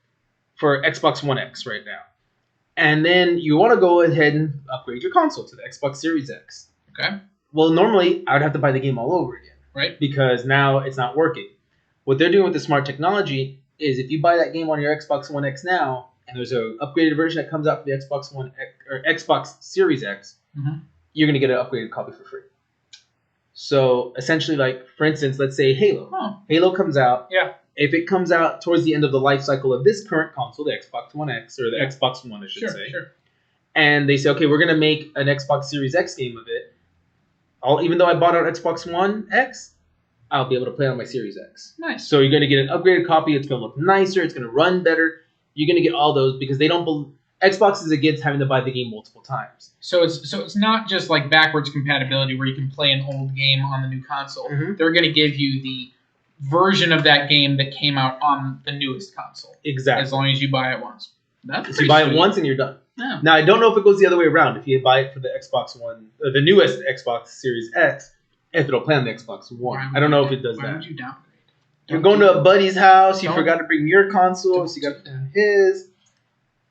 for Xbox One X right now, and then you want to go ahead and upgrade your console to the Xbox Series X. Okay. Well, normally I would have to buy the game all over again, right? Because now it's not working. what they're doing with the smart technology is if you buy that game on your Xbox One X now, and there's an upgraded version that comes out for the Xbox One X, or Xbox Series X, you're going to get an upgraded copy for free. So essentially, like, for instance, let's say Halo. Halo comes out. Yeah. If it comes out towards the end of the life cycle of this current console, the Xbox One X, or the Xbox One, I should say. Sure. And they say, okay, we're going to make an Xbox Series X game of it. Even though I bought it on Xbox One X, I'll be able to play it on my Series X. Nice. So you're going to get an upgraded copy. It's going to look nicer. It's going to run better. You're going to get all those because they don't Xbox is against having to buy the game multiple times. So it's not just like backwards compatibility where you can play an old game on the new console. They're going to give you the version of that game that came out on the newest console. Exactly. As long as you buy it once. So you buy it once and you're done. Yeah. Now, I don't know if it goes the other way around. If you buy it for the Xbox One, the newest Xbox Series X, if it'll play on the Xbox One. I don't know if it does that. Why would you downgrade? You're going to a buddy's house. You forgot to bring your console, so you got to play his.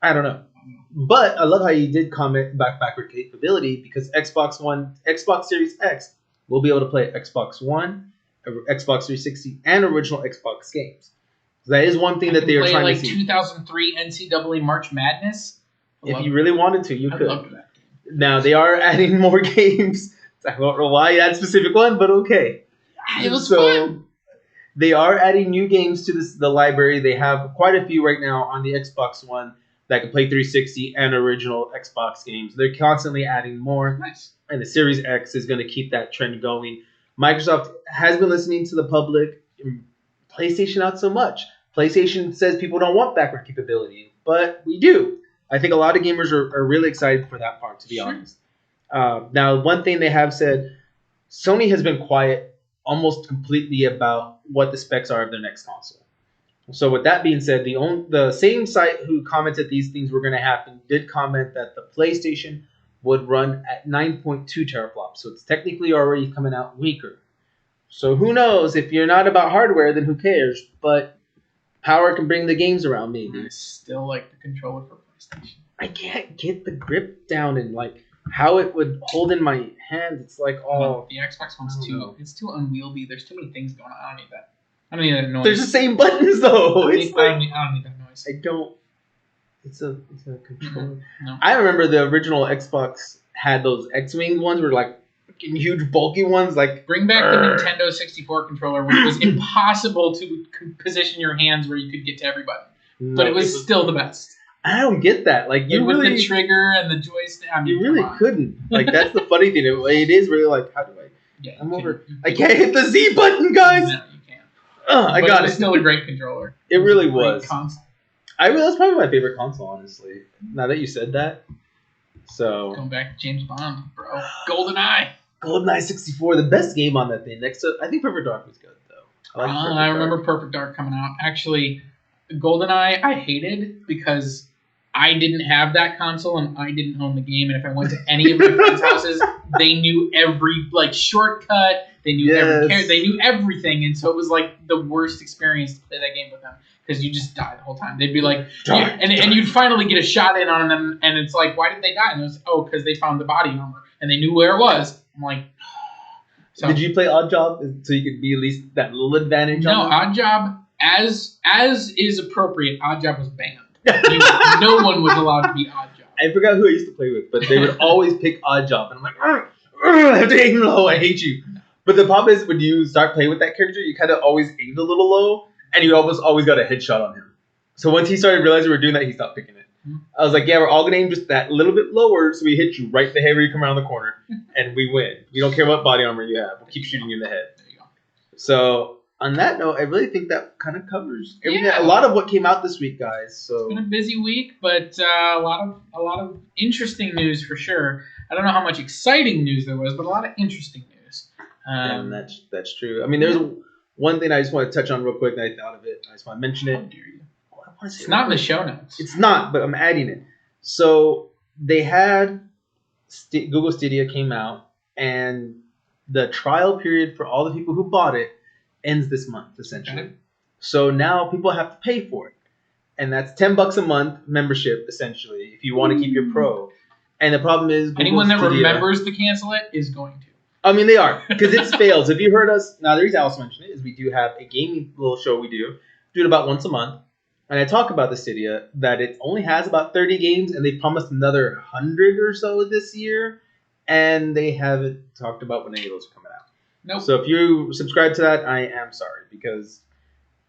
I don't know. But I love how you did comment backward capability because Xbox Series X will be able to play Xbox One, Xbox 360, and original Xbox games. So that is one thing that they are trying to see. 2003 NCAA March Madness. If you really wanted to, you could. Loved that game. Now they are adding more games. I don't know why that specific one, but okay. It was fun. They are adding new games to the library. They have quite a few right now on the Xbox One that can play 360 and original Xbox games. They're constantly adding more. Nice. And the Series X is going to keep that trend going. Microsoft has been listening to the public. PlayStation not so much. PlayStation says people don't want backward capability, but we do. I think a lot of gamers are really excited for that part, to be honest. Now, one thing they have said, Sony has been quiet almost completely about what the specs are of their next console. So with that being said, the same site who commented these things were going to happen did comment that the PlayStation would run at 9.2 teraflops. So it's technically already coming out weaker. So who knows? If you're not about hardware, then who cares? But power can bring the games around, maybe. I still like the controller for PlayStation. I can't get the grip down and like how it would hold in my hand. It's like the Xbox One's too unwieldy. There's too many things going on. I don't need that. I don't need that noise. There's the same buttons though. I don't need that noise. I don't. It's a controller. No. I remember the original Xbox had those X-Wing ones, were like huge, bulky ones. Like bring back the Nintendo 64 controller, where it was impossible to position your hands where you could get to every button, but it was still the best. I don't get that. Like you with really the trigger and the joystick. I mean, you really couldn't. Like that's the funny thing. It is really like how do I? Yeah, I can't hit the Z button, guys. No, you can't. I got it. It's still a great controller. It really was. Console. That's probably my favorite console, honestly. Now that you said that. So going back to James Bond, bro. GoldenEye 64, the best game on that thing. Next to, I think Perfect Dark was good though. I remember Perfect Dark coming out. Actually, GoldenEye I hated because I didn't have that console and I didn't own the game. And if I went to any of my friends' houses, they knew every shortcut. They knew they knew everything, and so it was like the worst experience to play that game with them because you just die the whole time. They'd be like, and you'd finally get a shot in on them, and it's like, why did they die? And it was because they found the body armor and they knew where it was. I'm like, so did you play Odd Job so you could be at least that little advantage? No, Odd Job as is appropriate. Odd Job was banned. No one was allowed to be Odd Job. I forgot who I used to play with, but they would always pick Odd Job, and I'm like, I have to aim low. I hate you. But the problem is when you start playing with that character, you kind of always aimed a little low, and you always got a headshot on him. So once he started realizing we were doing that, he stopped picking it. Mm-hmm. I was like, yeah, we're all going to aim just that little bit lower, so we hit you right in the head where you come around the corner, and we win. We don't care what body armor you have. We'll keep shooting you in the head. There you go. So on that note, I really think that kind of covers everything. Yeah. A lot of what came out this week, guys. So it's been a busy week, but a lot of interesting news for sure. I don't know how much exciting news there was, but a lot of interesting news. That's true. I mean, there's one thing I just want to touch on real quick, and I thought of it. I just want to mention it. How dare you? It's not in the show notes. It's not, but I'm adding it. So they had Google Stadia came out, and the trial period for all the people who bought it ends this month, essentially. Okay. So now people have to pay for it, and that's $10 a month membership, essentially, if you want to keep your Pro. And the problem is, anyone that remembers to cancel it is going to. I mean, they are, because it's fails. If you heard us, now the reason I also mentioned it is we do have a gaming little show we do it about once a month. And I talk about the Stadia, that it only has about 30 games, and they promised another 100 or so this year, and they haven't talked about when any of those are coming out. Nope. So if you subscribe to that, I am sorry, because,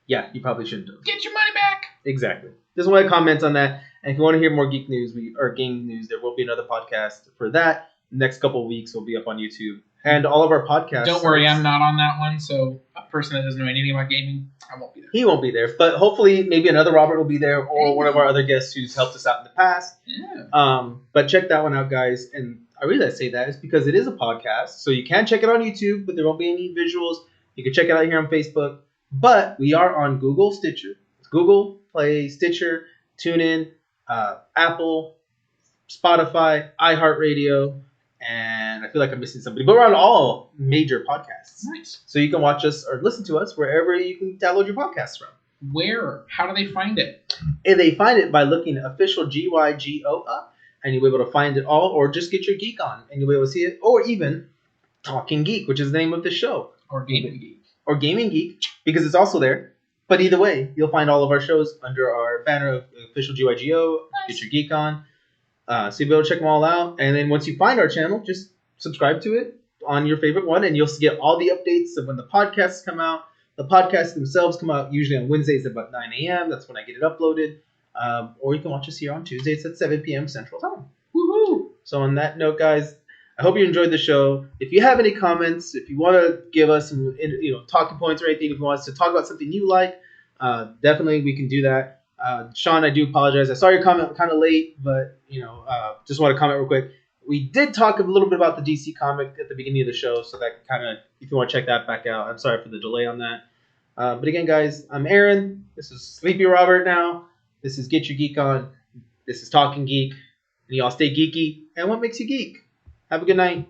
yeah, you probably shouldn't have. Get your money back! Exactly. Just want to comment on that. And if you want to hear more geek news or game news, there will be another podcast for that. Next couple of weeks will be up on YouTube. And all of our podcasts. Don't worry, I'm not on that one, so a person that doesn't know anything about gaming, I won't be there. He won't be there, but hopefully maybe another Robert will be there, or one of our other guests who's helped us out in the past. Yeah. But check that one out, guys. And I really say that is because it is a podcast, so you can check it on YouTube, but there won't be any visuals. You can check it out here on Facebook. But we are on Google, Stitcher, Google Play, Stitcher, TuneIn, Apple, Spotify, iHeartRadio. And I feel like I'm missing somebody. But we're on all major podcasts. Nice. So you can watch us or listen to us wherever you can download your podcasts from. Where? How do they find it? And they find it by looking official GYGO up. And you'll be able to find it all. Or just get your Geek on. And you'll be able to see it. Or even Talkin Geek, which is the name of the show. Or Gaming Geek. Or Gaming Geek, because it's also there. But either way, you'll find all of our shows under our banner of official GYGO. Nice. Get your Geek on. So you'll be able to check them all out. And then once you find our channel, just subscribe to it on your favorite one. And you'll get all the updates of when the podcasts come out. The podcasts themselves come out usually on Wednesdays at about 9 a.m. That's when I get it uploaded. Or you can watch us here on Tuesdays at 7 p.m. Central Time. Woohoo! So on that note, guys, I hope you enjoyed the show. If you have any comments, if you want to give us some talking points or anything, if you want us to talk about something you like, definitely we can do that. Sean, I do apologize. I saw your comment kind of late, but just want to comment real quick. We did talk a little bit about the DC comic at the beginning of the show, so that kind of, if you want to check that back out, I'm sorry for the delay on that. But again, guys, I'm Aaron. This is Sleepy Robert now. This is Get Your Geek On. This is Talkin Geek. And y'all stay geeky. And what makes you geek? Have a good night.